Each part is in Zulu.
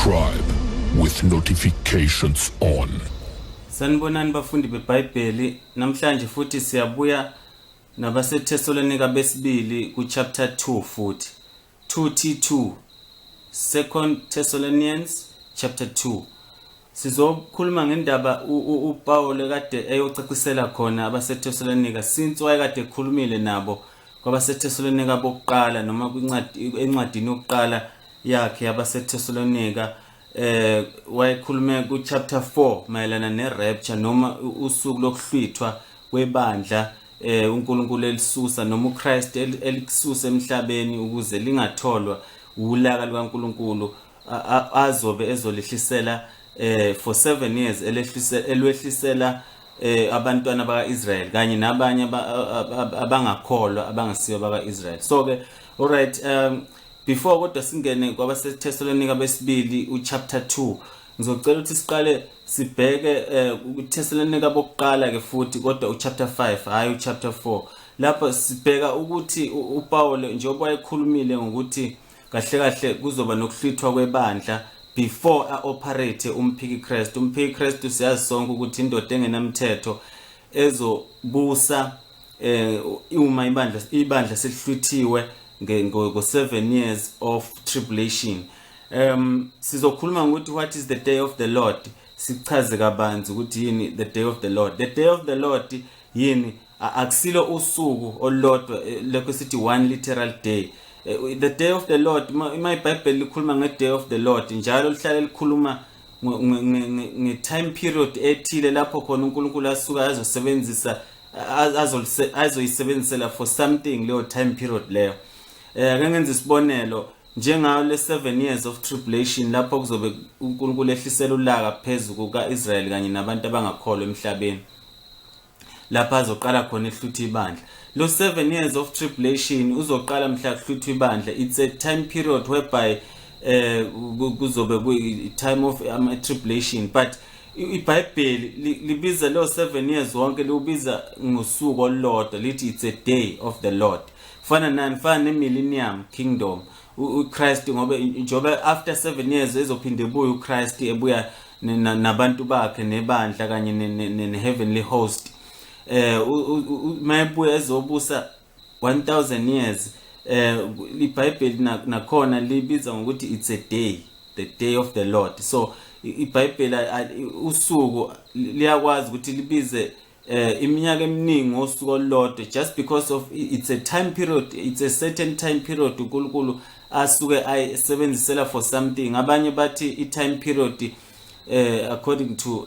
Subscribe with notifications on. Sanibonani bafundi beBhayibheli, namhlanje futhi siyabuya nabaseThesalonika besibili ku chapter 2 futhi 2T2 2 Thessalonians chapter 2. Sizokhuluma ngendaba uPaul kade eyocacisela khona abaseThesalonika since wayekade ekhulumile nabo kwabaseThesalonika bokuqala noma encwadini yokuqala yakhe yabaseThesalonika wayekhulume ku chapter 4 mayelana ne-rapture noma usuku lokuhlwithwa kwebandla uNkulunkulu elisusa noma uChrist elisusa emhlabeni ukuze lingatholwa ulaka lukaNkulunkulu azobe ezolihlisela for 7 years elwehlisela abantwana bakaIsrael kanye nabanye abangakholwa abangasiyo bakaIsrael. So ke alright, before kodwa singene kwabaseThesalonika besibili uchapter 2 ngizocela ukuthi siqale sibheke uThesalonika bokuqala ke futhi kodwa uchapter 5 hayi uchapter 4. Lapho sibheka ukuthi uPaul njengoba wayekhulumile ngokuthi kahle kahle kuzoba nokuhlithwa kwebandla before operate umphiki Christ siyazi sonke ukuthi indoda engenamthetho ezobusa uma ibandla selihlwithiwe ngo 7 years of tribulation. Sizokhuluma ngokuthi what is the day of the Lord, sichaze kabanzi ukuthi yini the day of the Lord. The day of the Lord yini akusilo usuku olodwa lokho sithi one literal day. The day of the Lord, iBhayibheli likhuluma nge-day of the Lord njalo lihlale likhuluma nge-time period ethile lapho khona uNkulunkulu asuka azoyisebenzisela for something leyo time period leyo. Ake ngenze isibonelo njengayo le 7 years of tribulation lapho kuzobe uNkulunkulu ehlisela ulaka phezulu kukaIsrael kanye nabantu abangakholwa emhlabeni lapha azoqala khona ehlutha ibandla. Lo 7 years of tribulation uzoqala mhla kuhluthwa ibandla. It's a time period whereby kuzobe time of tribulation, but iBhayibheli libiza lo 7 years wonke liubiza ngosuku olulodwa lithi it's a day of the Lord. Fana ne-millennium kingdom uChrist ngoba njoba after 7 years ezophinde ebuye uChrist ebuya nabantu bakhe nebandla kanye ne-heavenly host. Mayebuya ezobusa 1000 years. iBhayibheli nakhona libiza ngokuthi it's a day, the day of the Lord. So iBhayibheli usuku liyakwazi ukuthi libize iminyaka eminingi ngosuku olulodwa just because of it's a time period, it's a certain time period uNkulunkulu asuke ayisebenzisela for something. Abanye bathi i-time period according to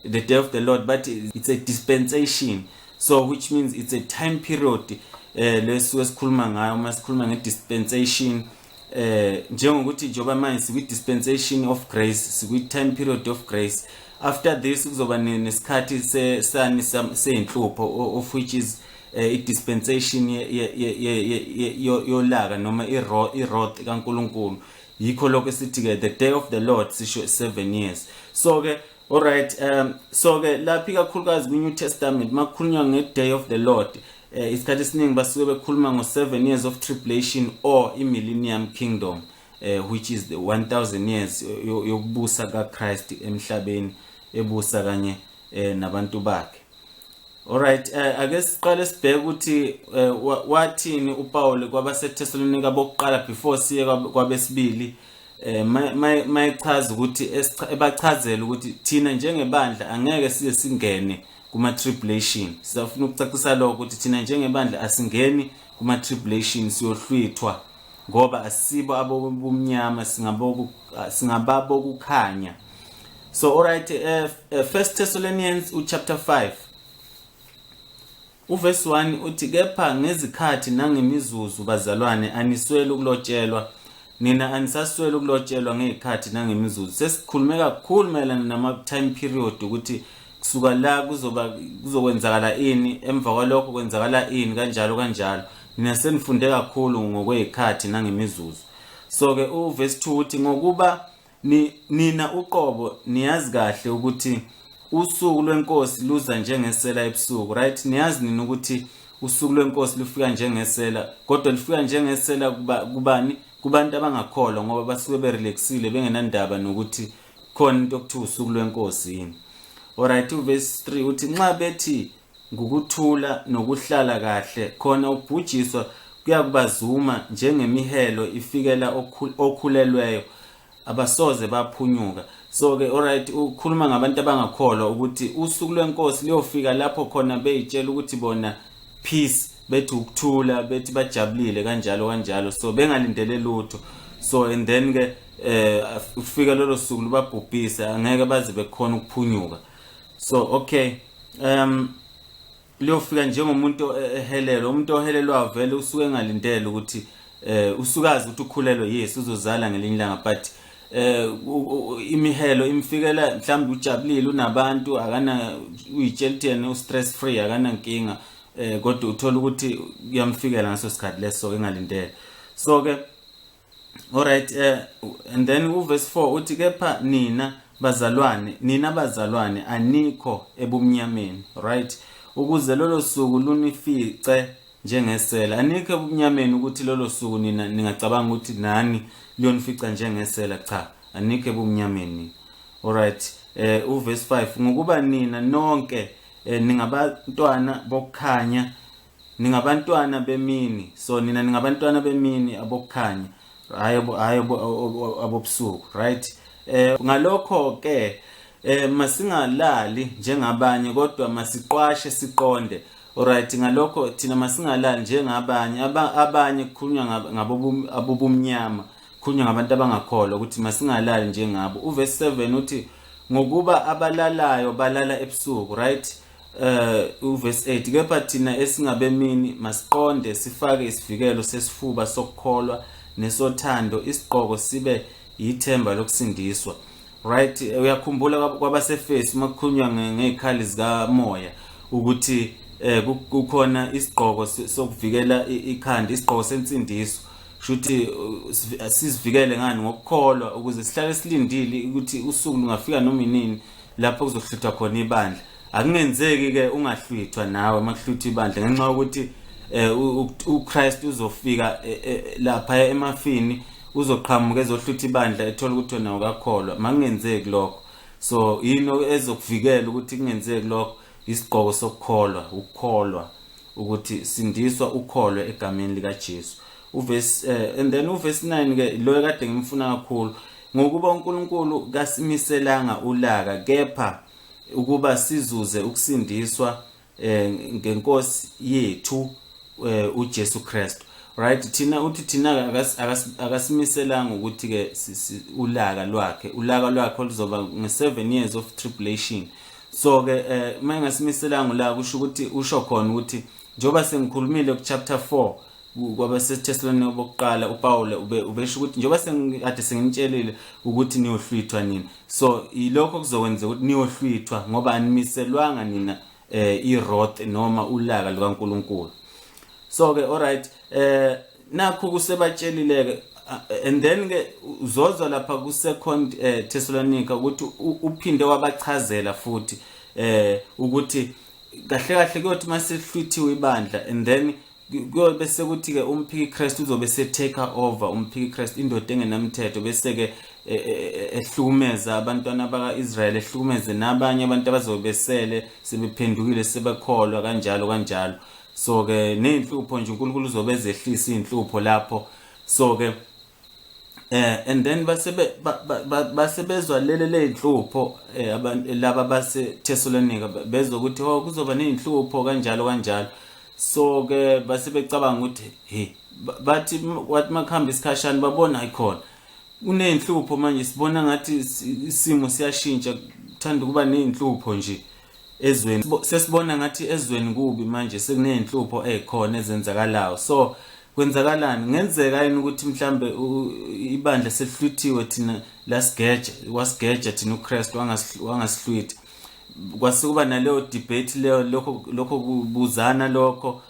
the day of the Lord, but it's a dispensation, so which means it's a time period leso esikhuluma ngayo uma sikhuluma nge-dispensation. Njengokuthi njoba manje sikwi-dispensation of grace, sikwi-time period of grace. After this kuzoba nesikhathi senhlupho of which is i-dispensation yolaka noma i-wrath kaNkulunkulu. Yikho lokho sithi ke the day of the Lord sisho 7 years. So ke alright, so ke lapha kakhulukazi kwi-New Testament makukhulunywa nge-day of the Lord isikhathi esiningi basuke bekhuluma ngo 7 years of tribulation or i-millennium kingdom, which is the 1000 years yokubusa kaChrist emhlabeni ebusa kanye nabantu bakhe. Alright, ake siqale sibheke ukuthi wathini uPaul kwabaseThesalonika bokuqala before siye kwabesibili. Mayechaza ukuthi ebachazela ukuthi thina njengebandla angeke size singene kuma tribulation. Sizafuna ukucacisa lokho ukuthi thina njengebandla asingeni kuma tribulation siyohlwithwa ngoba asibo abobumnyama singababo kukhanya. So alright, 1 Thessalonians chapter 5 uverse 1 uthi kepha ngezikhathi nangemizuzu bazalwane aniswele ukulotshelwa, nina anisaswele ukulotshelwa ngezikhathi nangemizuzu. Sesikhulume kakhulu mayelana nama time period ukuthi kusuka la kuzokwenzakala ini, emva kwalokho kwenzakala ini, kanjalo. Nina senifunde kakhulu ngokwezikhathi nangemizuzu. So ke uverse 2 uthi ngokuba nina uqobo niyazi kahle ukuthi usuku lwenkosi luza njengesela ebusuku. Right, niyazi nini ukuthi usuku lwenkosi lufika njengesela, kodwa lufika njengesela kubani? kubantu abangakholwa ngoba basuke berelaxile bengenandaba nokuthi khona into okuthiwa usuku lwenkosi yini. Alright, uverse 3 uthi nxa bethi ngukuthula nokuhlala kahle khona ukubhujiswa kuyakubazuma njengemihelo ifikela okhulelweyo abasoze baphunyuka. So ke alright, ukhuluma ngabantu abangakholwa ukuthi usuku lwenkosi liyofika lapho khona beyitshela ukuthi bona peace, bethi ukuthula, bethi bajabulile kanjalo, so bengalindele lutho. So and then ke ufika lolo suku lubabhubhise, angeke baze bekhona ukuphunyuka. So okay, liyofika njengomuntu ehelelwa, umuntu ohelelwa vele usuke engalindele ukuthi usukazi ukuthi ukhulelwe, yes uzozala ngelinye ilanga, but imihelo imfikela mhlawumbe ujabulile, unabantu akana, uyitshela ukuthi yena stress free, akana nkinga, kodwa uthola ukuthi kuyamfikela ngaso sikhathi leso engalindele. So ke alright, and then uverse 4 uthi kepha nina bazalwane anikho ebumnyameni, right, ukuze lolo suku lunifice njengesela. Anikho ebumnyameni ukuthi lolo suku nina ningacabanga ukuthi nani liyonifica njengesela, cha, anikho ebumnyameni. Alright, uverse 5 ngokuba nina nonke ningabantwana bokukhanya, ningabantwana bemini. So nina ningabantwana bemini abokukhanya, hayi abobusuku, right. Ngalokho ke masingalali njengabanye kodwa masiqwashe siqonde. Alright, ngalokho thina masingalali njengabanye, abanye kukhulunywa ngabobumnyama, kukhulunywa ngabantu abangakholwa ukuthi masingalali njengabo. Uverse 7 uthi ngokuba abalalayo balala ebusuku, right. Uverse 8 kepha thina esingabemini masiqonde sifake isivikelo sesifuba sokukholwa nesothando, isigqoko sibe yithemba lokusindiswa, right. Uyakhumbula kwabaseFesi makukhulunywa ngezikhali zikamoya ukuthi kukhona isigqoko sokuvikela ikhanda, isigqoko sensindiso, shuthi sizivikele ngani ngokukholwa, ukuze sihlale silindile ukuthi usuku lungafika noma inini lapho kuzohlithwa khona ibandla. Akungenzeki ke ungahlwithwa nawe makuhlwithwa ibandla ngenxa ukuthi uChrist uzofika lapha emafini, uzoqhamuka ezohlutha ibandla ethola ukuthi wena ukakholwa. Makungenzeki lokho, so yini ezokuvikela ukuthi kungenzeki lokho? Isigqoko sokukholwa, ukukholwa ukuthi sindiswa ukholwe egameni lika Jesu. And then uverse 9 ke lo kade ngimfuna kakhulu, ngokuba uNkulunkulu kasimiselanga ulaka kepha ukuba sizuze ukusindiswa ngenkosi yethu uJesu Kristu, right. Thina uthi thina akasimiselanga ukuthi ke ulaka lwakhe luzoba nge7 years of tribulation. So ke mayingasimiselanga ulaka kusho ukuthi usho khona ukuthi njoba sengikhulumile ku chapter 4 kwabaseThesalonika bokuqala, uPaul ubesho ukuthi njoba sengikade senginitshelile ukuthi niyohlwithwa nini, so ilokho kuzokwenza ukuthi niyohlwithwa ngoba animiselwanga nina iwrath noma ulaka lukaNkulunkulu. So ke alright, nakho kusebatshelile and then ke uzozwa lapha ku 2 Thessalonica ukuthi uphinde wabachazela futhi ukuthi kahle kuyothi masehlwithiwe ibandla, and then kuyobe sekuthi ke umphiki Christ uzobe se take over, umphiki Christ indoda engenamthetho bese ke ehlukumeza abantwana bakaIsrael, ehlukumeze nabanye abantu abazobe besele sebephendukile sebekholwa kanjalo. So ke nezinhlupho nje uNkulunkulu uzobe ezehlisa izinhlupho lapho. So ke and then basebezwa lele inhlupho abantu laba base Thessalonica bezokuthi kuzoba nezinhlupho kanjalo. So ke basebecabanga ukuthi bathi wathi makhamba isikhashana babona ikhona kuneyinhlupho manje, sibona ngathi isimo siyashintsha, kuthanda kuba nezinhlupho nje ezweni, sesibona ngathi ezweni kubi manje sekuneyinhlupho ezikhona ezenzakalayo. So kwenzakalani? Ngenzeka yini ukuthi mhlambe ibandla selihlwithiwe thina wasigeja thina uChrist wangasihlwithi? Kwasukuba naleyo debate leyo, lokho kubuzana lokho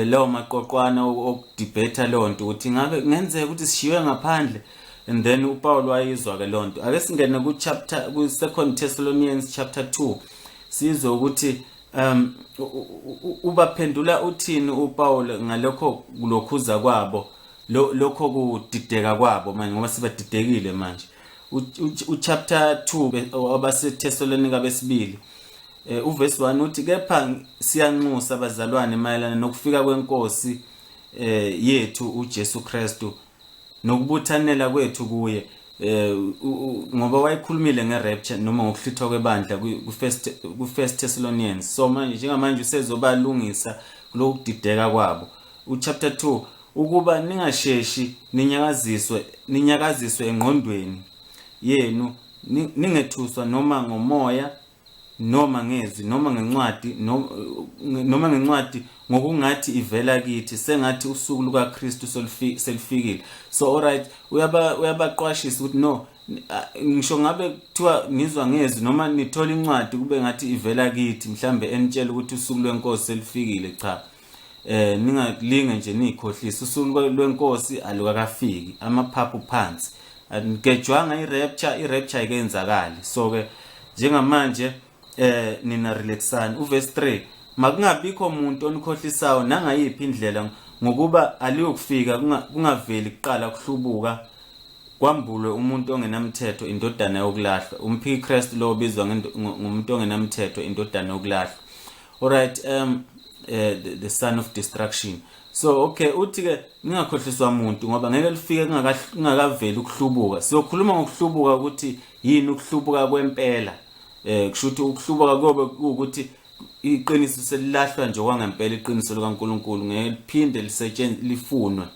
lawo maqoqwana okudebate leyo nto ukuthi ngabe ngenzeka ukuthi sishiwe ngaphandle. And then uPaul wayizwa ke lonto. Ake singene ku 2 Thessalonians chapter 2 sizwe ukuthi ubaphendula uthini uPaul ngalokho kulokhuza kwabo lokho kudideka kwabo manje ngoba sebadidekile manje. Chapter 2 abaseThesalonika besibili uverse 1 uthi kepha siyanxusa abazalwane mayelana nokufika kwenkosi yethu uJesu Kristu nokubuthanela kwethu kuye ngoba wayekhulumile ngerapture noma ngokuhlithwa kwebandla ku-First Thessalonians. So manje njengamanje usezobalungisa kulokudideka kwabo. Chapter 2 ukuba ningasheshi ninyakaziswe engqondweni yenu ningethuswa noma ngomoya noma ngezi noma ngencwadi noma ngencwadi ngokungathi ivela kithi sengathi usuku lukaKristu selifikile. So alright uyabaqwashisa ukuthi no ngisho ngabe kuthiwa nizwa ngezi noma nithola incwadi kube ngathi ivela kithi mhlambe enitshela ukuthi usuku lwenkosi selifikile, cha ningalinge nje nikhohlisa usuku lwenkosi alukakafiki, amaphaphu phansi ngejwanga i-rapture ikenzakali. So ke njengamanje nina relaxani. Uverse 3 makungabikho umuntu onikhohlisayo nangayiphi indlela ngokuba aliyokufika kungaveli kuqala kuhlubuka kwambulwe umuntu ongenamthetho indodana yokulahlwa. Umphiki Kristu lo obizwa ngumuntu ongenamthetho indodana yokulahlwa. Alright, the son of destruction. So okay uthi ke ningakhohliswa umuntu ngoba ngeke lifike kungakaveli ukuhlubuka. Siyokhuluma ngokuhlubuka ukuthi yini ukuhlubuka kwempela. Kushuthi ukuhlubuka kobe ukuthi iqiniso selilahlwa nje kwangempela iqiniso likaNkuluNkulu ngeke liphinde lisetshenziswe lifunwe.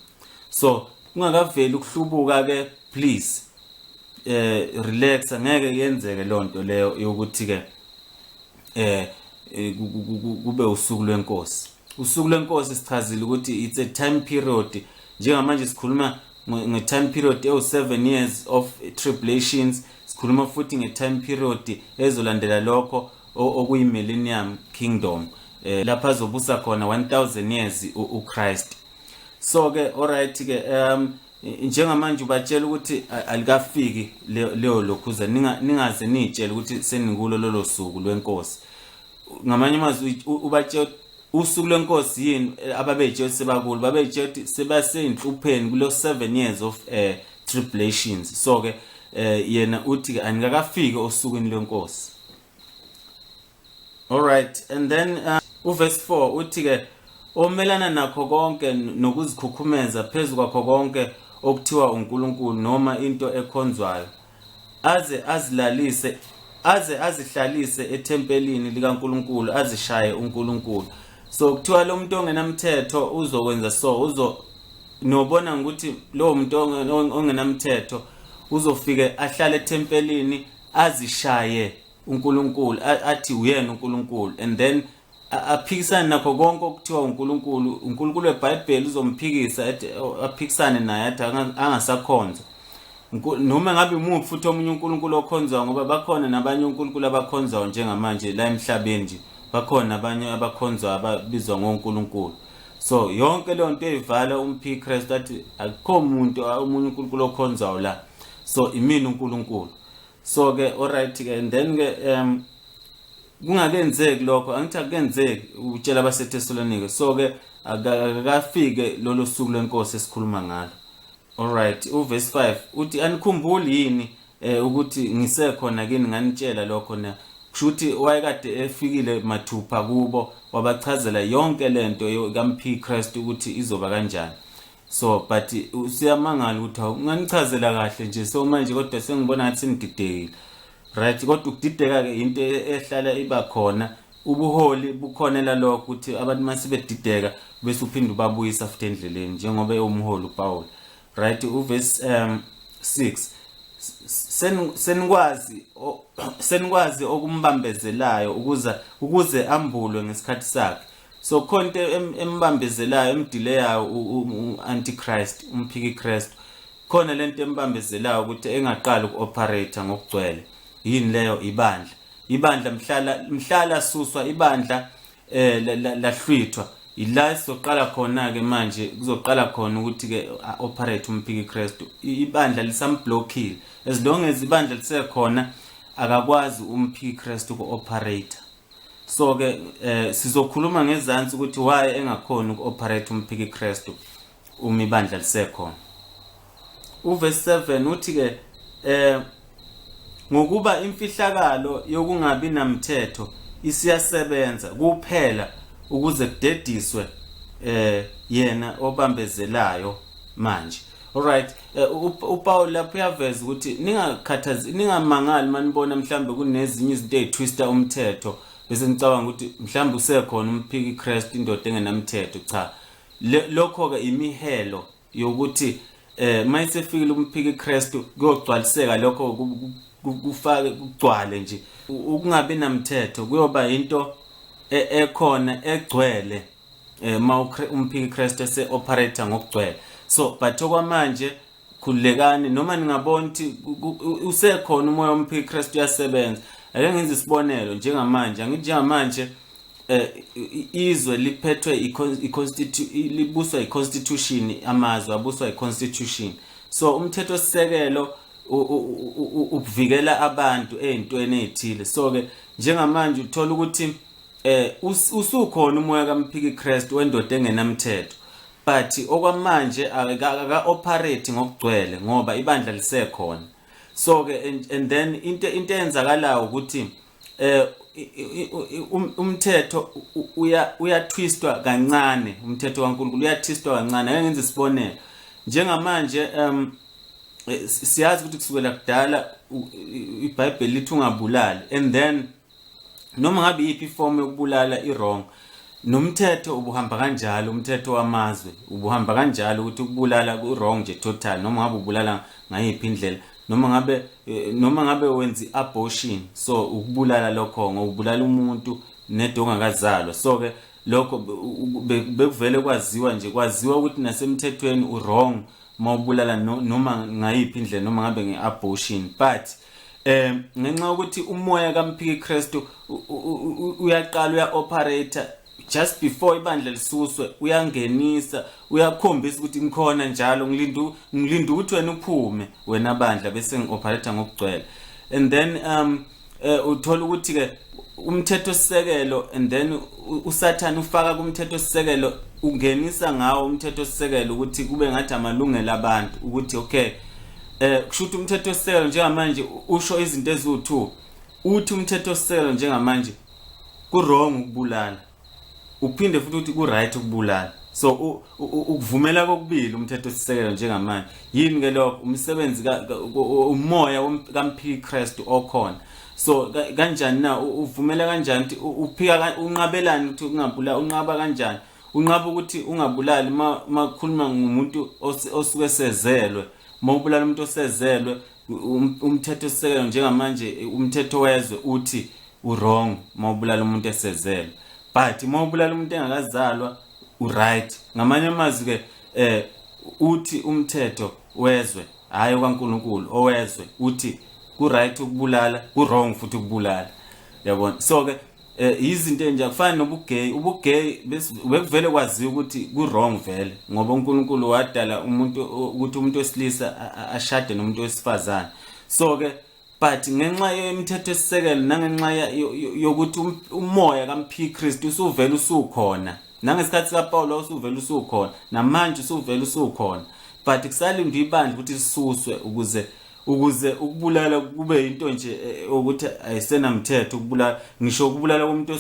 So kungakaveli ukuhlubuka ke please relax, ngeke yenzeke lonto leyo yokuthi ke kube usuku lwenkosi. Usuku lwenkosi sichazile ukuthi it's a time period. Njengamanje sikhuluma nge-time period ewu7 years of tribulations, sikhuluma futhi nge-time period ezolandela lokho okuyi-millennium kingdom lapha azobusa khona 1000 years uChrist. So ke alright ke njengamanje ubatshela ukuthi alikafiki leyo lokhuza, ningaze nitshela ukuthi senikulo lolo suku lwenkosi. Ngamanye amazwi ubatshela usuku lwenkosi yini ababejela sebakulo, babejela ukuthi sebaseyinhlupheni kulo 7 years of tribulations. So ke yena uthi ke anikakafiki osukwini lwenkosi. Alright, and then uverse 4 uthi ke omelana nakho konke nokuzikhukhumeza phezulu kwakho konke okuthiwa uNkulunkulu noma into ekhonzwayo azihlalise ethempelini likaNkulunkulu azishaye uNkulunkulu. So kuthiwa lo muntu ongenamthetho uzokwenza so nobona ukuthi lo muntu ongenamthetho uzofike ahlale ethempelini azishaye uNkulunkulu athi uyena uNkulunkulu, and then aphikisane nakho konke okuthiwa uNkulunkulu weBhayibheli uzomphikisa aphikisane naye athi angasakhonza noma ngabe umuphi futhi omunye uNkulunkulu okhonzwa, ngoba bakhona nabanye uNkulunkulu abakhonzwa njengamanje la emhlabeni nje, bakhona abanye abakhonzwa ababizwa ngoNkulunkulu. So yonke le nto eyivala umphiki Kristu athi akukho umuntu omunye uNkulunkulu okhonzwayo la, so imini uNkulunkulu. So ke alright ke, and then ke kungakenzeki lokho, angithi akenzeki utshela abaseThesalonika. So ke akafike lolo suku lwenkosi esikhuluma ngalo. Alright, uverse 5 uthi anikhumbuli yini ukuthi ngisekhona kini nganitshela lokho na. Kushuthi wayekade efikile mathupha kubo wabachazela yonke lento kaMphiki Kristu ukuthi izoba kanjani. So but usiyamangala ukuthi unganichazela kahle nje, so manje kodwa sengibona ngathi nididekile. Right, kodwa ukudideka ke into ehlala iba khona, ubuholi bukhonela lokho ukuthi abantu masebedideka bese uphinde ubabuyisa futhi endleleni njengoba eyomholi uPaul. Right, uverse 6 senikwazi okumbambezelayo ukuze ambulwe ngesikhathi sakhe. So khona into embambezelayo emdileyayo uAntichrist, umphiki Kristu, khona lento embambezelayo ukuthi engaqala ukuoperate ngokugcwele. Yini leyo? Ibandla mhlala suswa ibandla lahlwithwa, ila soqala khona ke manje kuzoqala khona ukuthi ke operate umphiki Kristu. Ibandla lisamblockile, as long as ibandla lisekhona akakwazi umphiki Kristu ku-operate. So ke sizokhuluma ngezansi ukuthi why engakhona uku-operate umphiki Kristu uma ibandla lisekhona. Uverse 7 uthi ke ngokuba imfihlakalo yokungabi namthetho isiyasebenza kuphela ukuze kudediswe yena obambezelayo manje. Alright, uPaul lapho uyaveza ukuthi ningamangali manibona mhlambe kunezinye izinto ezitwista umthetho bese nicabanga ukuthi mhlambe usekhona umphiki Christ indoda engenamthetho. Cha, lokho ke imihelo yokuthi mayisefikile umphiki Christ kuyogcwaliseka lokho kufake kugcwale nje ukungabi namthetho kuyoba into ekhona egcwele umphiki Christ ese operator ngokugcwele. So but okwamanje khulekani noma ningabona ukuthi usekhona umoya womphiki Christ uyasebenza. Ake ngenze isibonelo njengamanje, angithi njengamanje izwe liphethwe libuswa iconstitution, amazwe abuswa iconstitution. So umthetho sisekelo ukuvikela abantu ezintweni ezithile. So ke njengamanje uthola ukuthi usukhona umoya kaMphiki Christ wendoda engenamthetho, but okwamanje aka operate ngokugcwele ngoba ibandla lisekhona. So ke and then into enzakalayo ukuthi umthetho uyatwistwa kancane, umthetho kaNkulunkulu uyatwistwa kancane. Ake ngenze isibonelo njengamanje siyazi ukuthi kusukela kudala iBhayibheli lithi ungabulali, and then noma ngabe yipi form yokubulala iwrong, nomthetho ubuhamba kanjalo, umthetho wamazwe ubuhamba kanjalo ukuthi ukubulala ku-wrong nje total, noma ngabe ubulala ngayiphi indlela, noma ngabe wenza abortion, so ukubulala lokho ngokubulala umuntu nedo ongakazalwa. So ke lokho bekuvele kwaziwa ukuthi nasemthethweni u-wrong mawubulala noma ngayiphi indlela, noma ngabe nge-abortion. But ngenxa ukuthi umoya kaMphiki Christ uyaqala uya-operator just before ibandla lisuswe, uyangenisa, uyakhombisa ukuthi ngikhona njalo, ngilinda ukuthi wena uphume wena bandla bese ngi-operator ngokugcwele. And then uthola ukuthi ke umthetho sisekelo, and then uSathane ufaka kumthetho sisekelo, ungenisa ngawo umthetho sisekelo ukuthi kube ngathi amalungelo abantu, ukuthi okay kushuthi umthetho sisekelo njengamanje usho izinto eziwu2. Uthi umthetho sisekelo njengamanje ku-wrong ukubulala, uphinde futhi ukuthi ku-right ukubulala. So ukuvumela kokubili umthetho sisekelo njengamanje. Yini ke lokho? Umsebenzi umoya kaMphiki Christ okhona. So kanjani na uvumela kanjani ukuthi uphika unqabelani ukuthi ungabulala, unqaba kanjani? Unqaba ukuthi ungabulali makhuluma ngumuntu osuke sezelwe. Mawubulala umuntu osezelwe, umthetho sisekelo njengamanje umthetho wezwe uthi u-wrong mawubulala umuntu esezelwe, but mawubulala umuntu engakazalwa u-right. Ngamanye amazwi ke uthi umthetho wezwe, hayi kaNkulunkulu, owezwe uthi ku-right ukubulala, ku-wrong futhi ukubulala. Yabona? So ke izinto enje akufani nobugeyi. Ubugeyi bekuvele kwaziwa ukuthi ku-wrong vele ngoba uNkulunkulu wadala umuntu ukuthi umuntu wesilisa ashade nomuntu wesifazane. So ke but ngenxa yemithetho esisekelo nangenxa yokuthi umoya kaMphiki Christ usuvela usukhona, nangesikhathi kaPaul usuvela usukhona, namanje usuvela usukhona, but kusalinda ibandla ukuthi lisuswe ukuze ukubulala kube into nje ukuthi ayisenamthetho ukubulala. Ngisho ukubulala komuntu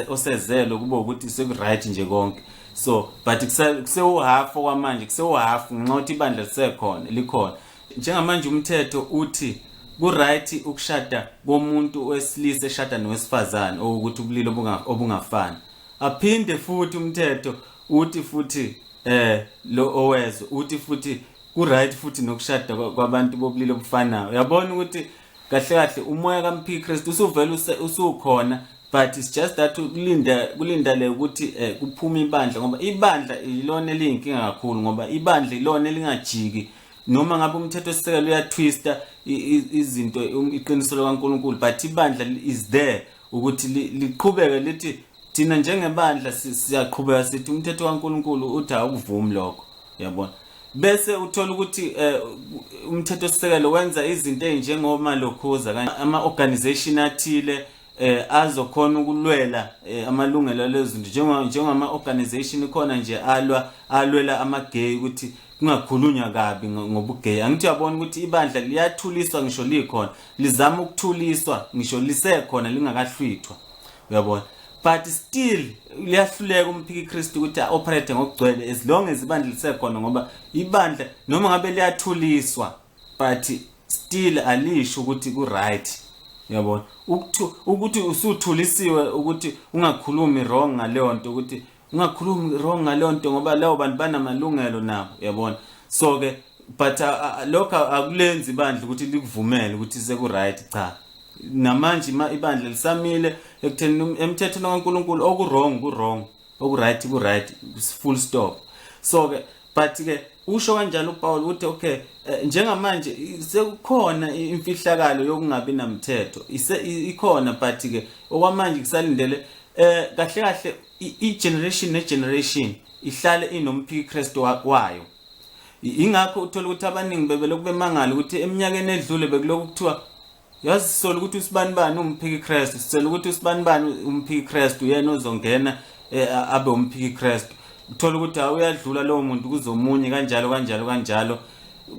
osezelo kube ukuthi seku-right nje konke. So but kusewuhalf kwamanje, kusewuhalf ngenxa ukuthi ibandla lisekhona, likhona. Njengamanje umthetho uthi ku-right ukushada komuntu wesilisa eshada nowesifazane ukuthi ubulili obungafani. Aphinde futhi umthetho uthi futhi lo owezwe uthi futhi ku-right futhi nokushada kwabantu bobulili obufanayo. Uyabona ukuthi kahle kahle umoya kaMphiki Christ usuvela usukhona, but it's just that kulinda le ukuthi kuphume ibandla, ngoba ibandla ilona eliyinkinga kakhulu, ngoba ibandla ilona elingajiki noma ngabe umthetho sisekelo uyatwista izinto iqiniso likaNkulunkulu, but ibandla is there ukuthi liqhubeke lithi thina njengebandla siyaqhubeka sithi umthetho kaNkulunkulu uthi awukuvumi lokho. Yabona? Bese uthola ukuthi umthetho sisekelo wenza izinto ezinjengomalokhuza ama organization athile azokhona ukulwela amalungelo lezinto njengama organization khona nje alwela ama-gay ukuthi kungakhulunywa kabi ngobugay. Angithi uyabona ukuthi ibandla liyathuliswa ngisho likhona, lizama ukuthuliswa ngisho lisekhona lingakahlwithwa, uyabona. But still liyahluleka umphiki Kristu ukuthi operate ngokugcwele as long as ibandla lisekhona, ngoba ibandla noma ngabe liyathuliswa but still alisho ukuthi ku right, uyabona. Ukuthi usuthulisiwe ukuthi ungakhulumi wrong ngaleyo nto, ukuthi ungakhulumi wrong ngaleyo nto ngoba lawo bantu banamalungelo nabo, uyabona. So ke but lokho akulenzi ibandla ukuthi likuvumele ukuthi seku right, cha. Namanje ibandla lisamile ekutheni emthethweni kaNkulunkulu oku wrong ku wrong, oku right ku right, full stop. So ke but ke usho kanjalo uPaul ukuthi okay, njengamanje sekukhona imfihlakalo yokungabi namthetho ikhona, but ke okwamanje kusalindele kahle kahle i-generation ne-generation ihlale inomphiki Kristu wayo. Ingakho uthola ukuthi abaningi bebelokhu bemangala ukuthi eminyakeni edlule bekuloku kuthiwa yazi sola ukuthi usibanibani umphiki Kristu, sicela ukuthi usibanibani umphiki Kristu yena ozongena abe umphiki Kristu. Uthola ukuthi awuyadlula lowo muntu kuzomunye kanjalo.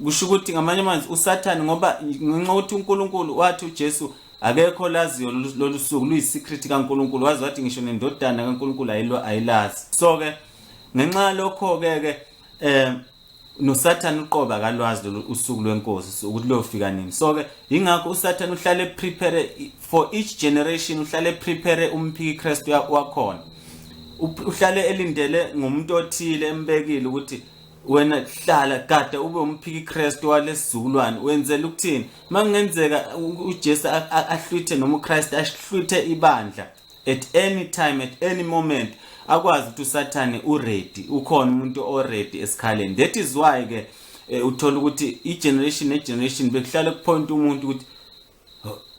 Kusho ukuthi ngamanye amazwi uSathane, ngoba ngenxa ukuthi uNkulunkulu wathi uJesu akekho laziyo lolu suku, luyisecret kaNkulunkulu, wazi wathi ngisho nendodana kaNkulunkulu ayilazi. So ke ngenxa lokho ke noSathane uqoba kalwazi usuku lwenkosi ukuthi lofika nini. So ke ingakho uSathane uhlale prepare for each generation, uhlale prepare umphiki Kristu wakhona, uhlale elindele ngomuntu othile embekile ukuthi wena hlala gada ube umphiki Kristu walesizukulwane. Wenzela ukuthini makungenzeka uJesu ahlwithe noma uChrist ahlwithe ibandla at any time, at any moment, akwazi ukuthi uSathane uready, ukhona umuntu already esikhaleni. That is why ke uthola ukuthi i-generation ne-generation bekuhlala kupoint umuntu ukuthi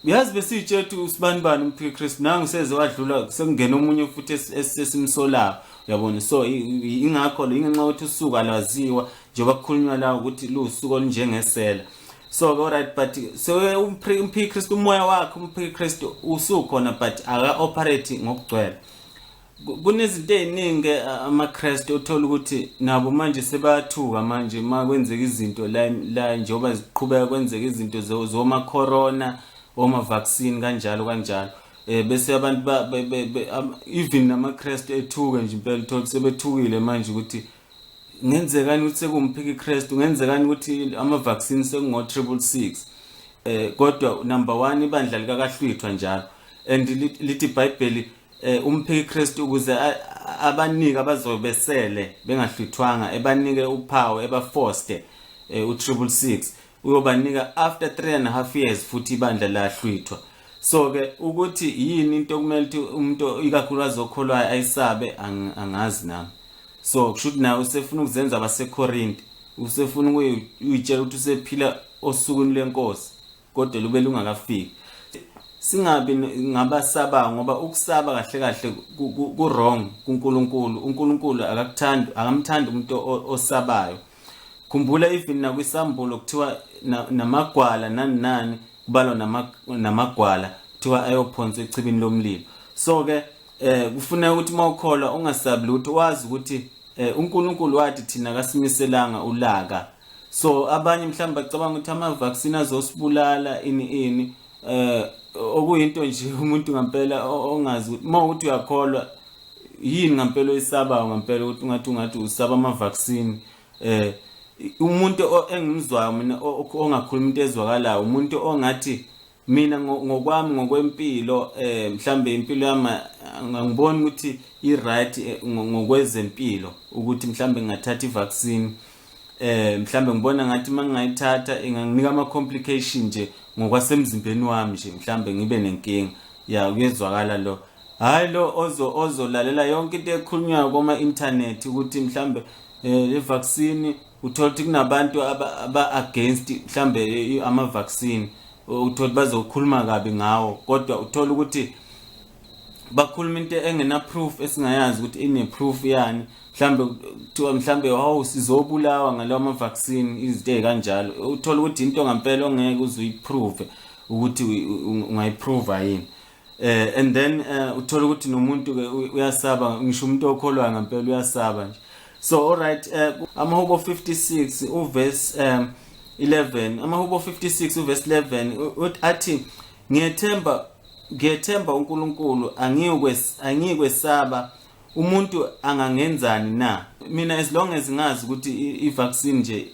yazi besitshe ukuthi usibanibani umphiki Kristu, nangu seze wadlula sekungena omunye futhi esesimsolayo, uyabona. So ingakho lo ingenxa ukuthi usuku alwaziwa njengoba kukhulunywa la ukuthi lusuku olunjengesela. So alright, but so umphiki Kristu umoya wakhe umphiki Kristu usukhona but aka operate ngokugcwele. Kunezinto eziningi amaKristu uthola ukuthi nabo manje sebayathuka manje makwenzeka izinto la njengoba ziqhubeka kwenzeka izinto zoma corona, oma vaccine kanjalo bese abantu even namaKristu ethuka nje impela uthola sebethukile manje ukuthi ngenzekani ukuthi sekumphiki Kristu, ngenzekani ukuthi ama vaccine sekungo 666. Kodwa number 1 ibandla likakahlwithwa njalo, and lithi iBhayibheli umphiki Kristu ukuze abanike abazobesele bengahlwithwanga, ebanike uphawu, ebaforced u666 uyobanika after 3.5 years futhi ibandla lahlwithwa. So ke ukuthi yini into okumele ukuthi umuntu ikakhulukazi okholwayo ayisabe angazi nami. So kushuthi nawe usefuna ukuzenza abaseKorinti, usefuna uyitshela ukuthi usephila osukwini lenkosi kodwa lube lungakafiki. Singabi ngabasaba, ngoba ukusaba kahle ku wrong kuNkulunkulu. uNkulunkulu akamthandi umuntu osabayo. Khumbula even nakwisambulo kuthiwa namagwala nani kubalwa namagwala kuthiwa ayophonswa echibini lomlilo. So ke kufuneka ukuthi mawukholwa ungasabi lutho, wazi ukuthi uNkulunkulu wathi thina kasimiselanga ulaka. So abanye mhlawumbe bacabanga ukuthi ama vaccine azosibulala ini okuyinto nje umuntu ngempela ongazi ukuthi mawuthi uyakholwa yini ngempela oyisabayo ngempela ukuthi ungathi usaba ama vaccine. Umuntu engimzwayo mina ongakhuluma into ezwakalayo, umuntu ongathi mina ngokwami ngokwempilo mhlambe impilo yami ngangibona ukuthi i right ngokwezempilo ukuthi mhlambe ngathatha ivaccine, mhlambe ngibona ngathi mangayithatha inganginika ama complication nje ngokwasemzimbeni wami nje, mhlambe ngibe nenkinga. Ya kuyezwakala lo, hayi lo ozolalela yonke into ekhulunywa kuma internet ukuthi mhlambe le vaccine uthola ukuthi kunabantu aba against mhlambe ama vaccine, uthola bazokhuluma kabi ngawo, kodwa uthola ukuthi bakhuluma into engena proof esingayazi ukuthi ine proof yani, mhlambe kuthiwa mhlambe sizobulawa ngalawa ama vaccine, izinto ezikanjalo. Uthola ukuthi into ngempela ongeke uzuyiprove ukuthi ungayiprove yini. And then uthola ukuthi nomuntu ke uyasaba, ngisho umuntu okholwa ngempela uyasaba nje. So alright, amaHubo 56 uverse 11, amaHubo 56 uverse 11 athi ngiyethemba uNkulunkulu, angikwesaba umuntu angangenzani na. Mina as long as ngazi ukuthi i-vaccine nje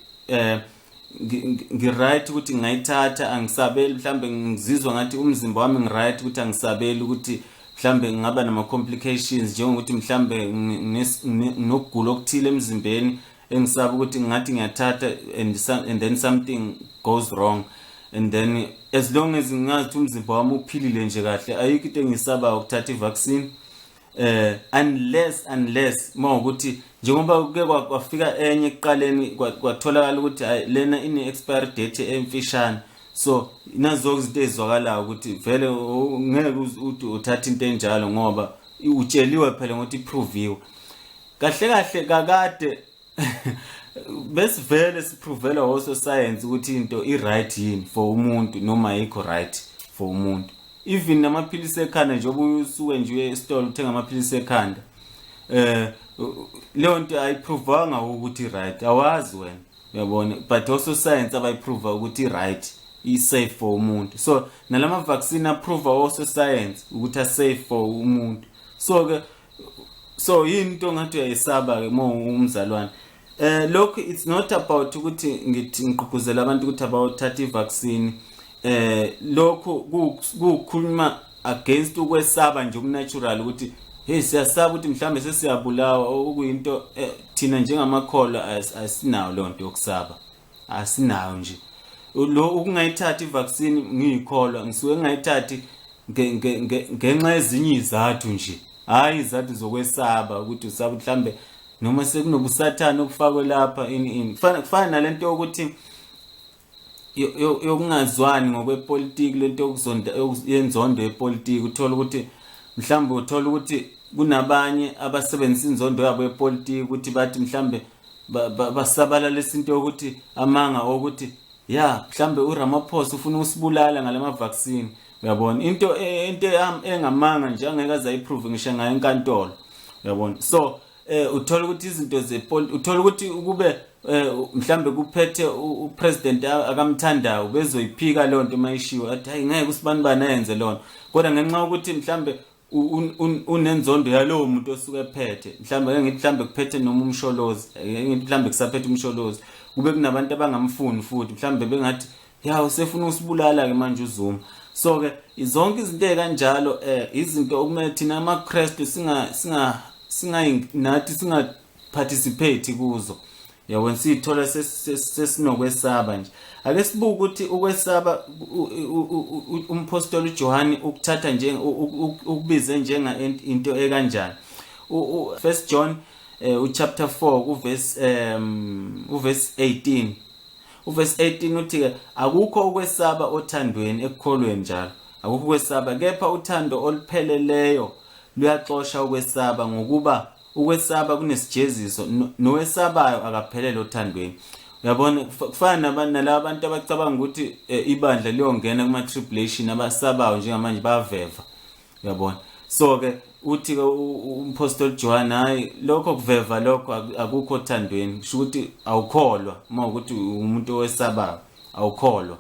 ngiright ukuthi ngayithatha, angisabeli mhlambe ngizizwa ngathi umzimba wami ngiright ukuthi angisabeli ukuthi mhlambe ngaba nama complications, njengokuthi mhlambe nokugula okuthile emzimbeni engisaba ukuthi ngathi ngiyathatha and then something goes wrong. And then as long as ngazi ukuthi umzimba wami uphilile nje kahle, ayikho into engisaba ukuthatha i-vaccine. Unless mawukuthi njengoba kuke kwafika enye ekuqaleni kwatholakala ukuthi lena ine expiry date emfishane, so nazo izinto ezizwakalayo ukuthi vele ngeke uthathe into enjalo ngoba utsheliwe phela ngokuthi iproviwe kahle kakade. Besivele siprovela also science ukuthi into i-right yini for umuntu noma ayikho right for umuntu. Even namaphilisi ekhanda njengoba usuke nje esitolo uthenga amaphilisi ekhanda, leyo nto ayiprovanga ukuthi right, awazi wena, uyabona, but also science abayiprova ukuthi right, i-safe for umuntu. So nalama vaccine approve also science ukuthi a-safe for umuntu. So yinto ngathi uyayisaba ke mo umzalwane. Look, it's not about ukuthi ngithi ngigqugquzela abantu ukuthi abathathe i-vaccine. Lokho kukhuluma against ukwesaba nje unnatural ukuthi hey siyasaba ukuthi mhlambe sesiyabulawa, okuyinto thina njengamakholwa asinawo lonto yokusaba, asinayo nje. Lo ukungayithatha i-vaccine ngiyikholwa ngisuke ngayithathi ngenxa ezinye izathu nje, hayi izathu zokwesaba ukuthi usaba mhlambe noma sekunobusathane okufakwe lapha kufana nalento yokuthi yokungazwani ngokwepolitiki, lento yenzondo yepolitiki. Uthola ukuthi mhlambe kunabanye abasebenzisa inzondo yabo yepolitiki ukuthi bathi mhlambe basabalalisa into yokuthi amanga ukuthi mhlambe uRamaphosa ufuna usibulala ngalama vaccine, uyabona. Into engamanga nje angeke azayiprove ngisho ngayo enkantolo, uyabona. So uthola ukuthi izinto uthola ukuthi ukube mhlambe kuphethe upresident akamthandayo bezoyiphika lonto mayishiwo athi hayi ngeke usibani bana yenze lona, kodwa ngenxa ukuthi mhlambe unenzondo yalowo muntu osuke ephethe, mhlambe ngithi mhlambe kuphethe noma umsholozi, ngithi mhlambe kusaphethe umsholozi, kube kunabantu abangamfuni futhi mhlambe bengathi usefuna usibulala ke manje uZuma. So ke zonke izinto ekanjalo izinto okumele thina amaKristu singa participate kuzo, yabona, sithola sesinokwesaba nje. Ake sibuke ukuthi ukwesaba umpostoli uJohane ukuthatha nje ukubize njenga into ekanjani. First John chapter 4 uverse 18. Uverse 18 uthi ke akukho ukwesaba othandweni ekukholweni njalo, akukho ukwesaba, kepha uthando olupheleleyo luyaxosha ukwesaba, ngokuba ukwesaba kunesijeziso, nowesabayo akaphelele othandweni. Uyabona, kufana nalabo abantu abacabanga ukuthi ibandla liyongena kuma tribulation, abasabayo njengamanje bayaveva, uyabona. So ke uthi ke umpostoli John hayi lokho kuveva lokho akukho othandweni, kusho ukuthi awukholwa. Uma ukuthi umuntu owesabayo awukholwa,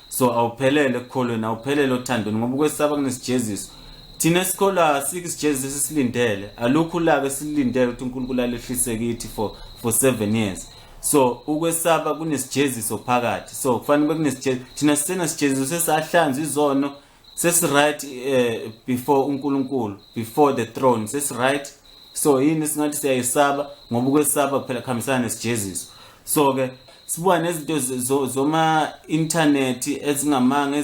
so awuphelele ekukholweni, awuphelele othandweni, ngoba ukwesaba kunesijeziso. Thina sikholwa sikisijeziso esilindele, alukho la-ke silindele ukuthi uNkulunkulu alehlise kithi for 7 years. So ukwesaba kunesijeziso phakathi, so kufanele kunesijeziso. Thina sisena sijeziso sesahlanza izono, sesi-right before uNkulunkulu, before the throne, sesi-right. So yini singathi siyayisaba ngoba ukwesaba kuphela kuhambisana nesijeziso. So ke sibuka nezinto zoma internet ezingamanga,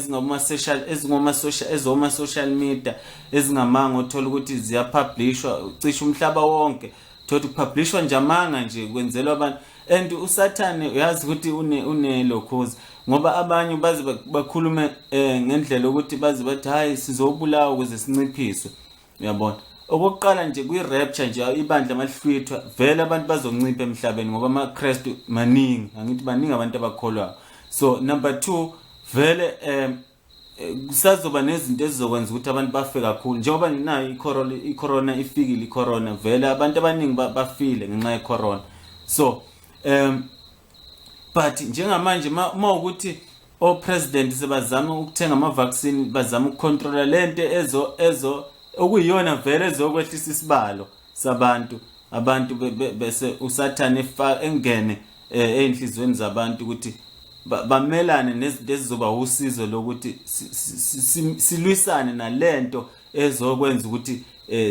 ezingoma social media ezingamanga, uthola ukuthi ziyapublishwa cishe umhlaba wonke, thothi kupublishwa nje amanga nje kwenzelwa abantu. And usathane uyazi ukuthi unelokhozi, ngoba abanye bazi bakhulume ngendlela ukuthi bazi bathi hayi sizobulawa ukuze sinciphiswe, uyabona. Okokuqala nje kwi-rapture nje ibandla malihlwithwa vele abantu bazoncipha emhlabeni ngoba amaKristu maningi, angithi baningi abantu abakholwayo. So number 2 vele kusazoba nezinto ezizokwenza ukuthi abantu bafe kakhulu njengoba nayo i-corona ifikile i-corona vele abantu abaningi bafile ngenxa ye-corona. So but njengamanje ukuthi o-president sebazama ukuthenga ama-vaccine bazama ukucontrola lento ezo okuyiyona vele ezokwehlisa isibalo sabantu abantu bese usathane engene einhlizweni zabantu ukuthi bamelane nezinto ezizoba usizo lokuthi silwisane nalento ezokwenza ukuthi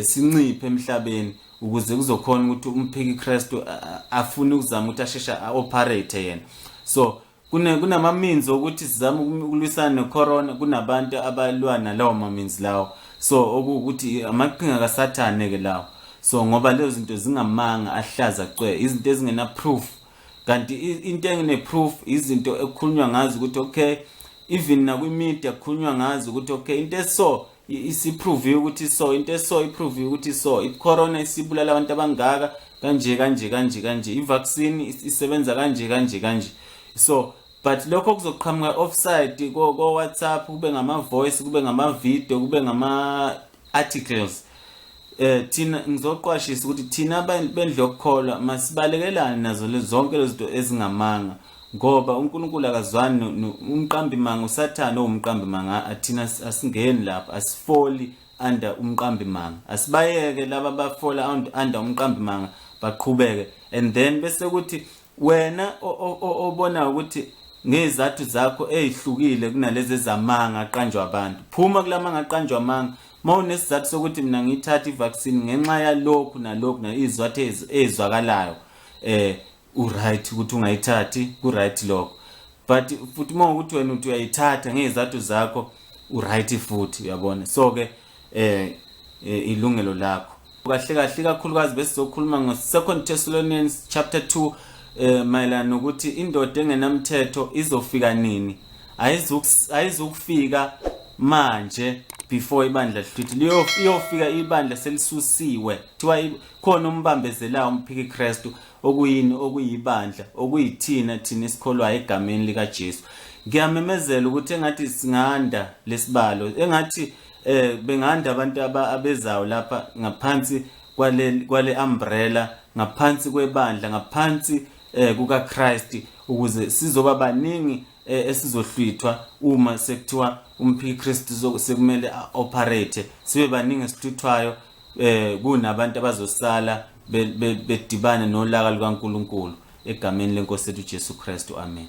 sinciphe emhlabeni ukuze kuzokhona ukuthi umphiki Kristu afune ukuzama ukuthi ashesha operate yena. So kunama means ukuthi sizama ukulwisana necorona, kunabantu abalwa nalawo ma means lawo. So ukuthi amaqhinga kaSathane ke lawo. So ngoba lezo zinto zingamanga ahlaza cwe, izinto ezingena proof. Kanti into engine proof izinto ekukhulunywa ngazo ukuthi okay, even na kwi-media kukhulunywa ngazo ukuthi okay, into eso isiprove ukuthi so, into eso iprove ukuthi so, i-corona isibulala abantu abangaka kanje, i-vaccine isebenza kanje. So but lokho kuzoqhamuka offside ko WhatsApp, kube ngama voice, kube ngama video, kube ngama articles. Thina ngizoqwashisa ukuthi thina bendle yokukholwa masibalekelane nazo lezi zonke lezi zinto ezingamanga, ngoba uNkulunkulu akazwani umqambi manga, uSathane owumqambi manga. Athina asingeni lapha, asifoli under umqambi manga, asibayeke laba bafola under umqambi manga baqhubeke. And then bese ukuthi wena obona ukuthi ngezathu zakho ezihlukile kunalezi ezamanga aqanjwa abantu, phuma kulamanga aqanjwa amanga. Mawunesizathu sokuthi mina ngithatha i-vaccine ngenxa yalokhu nalokhu izizathu ezwakalayo, uright ukuthi ungayithathi, ku-right lokho. But futhi mawukuthi wena uthi uyayithatha ngezizathu zakho, uright futhi, uyabona. So ke ilungelo lakho. Kahle kakhulukazi bese sokhuluma ngo-2 Thessalonians chapter 2 mayelana nokuthi indoda engenamthetho izofika nini. Ayizukufika manje before ibandla lihlwithi, iyofika ibandla selisusiwe. Thiwa khona umbambezelayo umphiki Kristu okuyini, okuyibandla, okuyithina esikholwayo egameni lika Jesu. Ngiyamemezela ukuthi engathi singanda lesibalo, engathi benganda abantu abezayo lapha ngaphansi kwale umbrella, ngaphansi kwebandla, ngaphansi kuka Christ, ukuze sizoba baningi esizohlwithwa uma sekuthiwa umphiki Kristu sekumele operate, sibe baningi esihlwithwayo kunabantu abazosala bedibane nolaka lukaNkulunkulu egameni lenkosi yethu Jesu Kristu. Amen.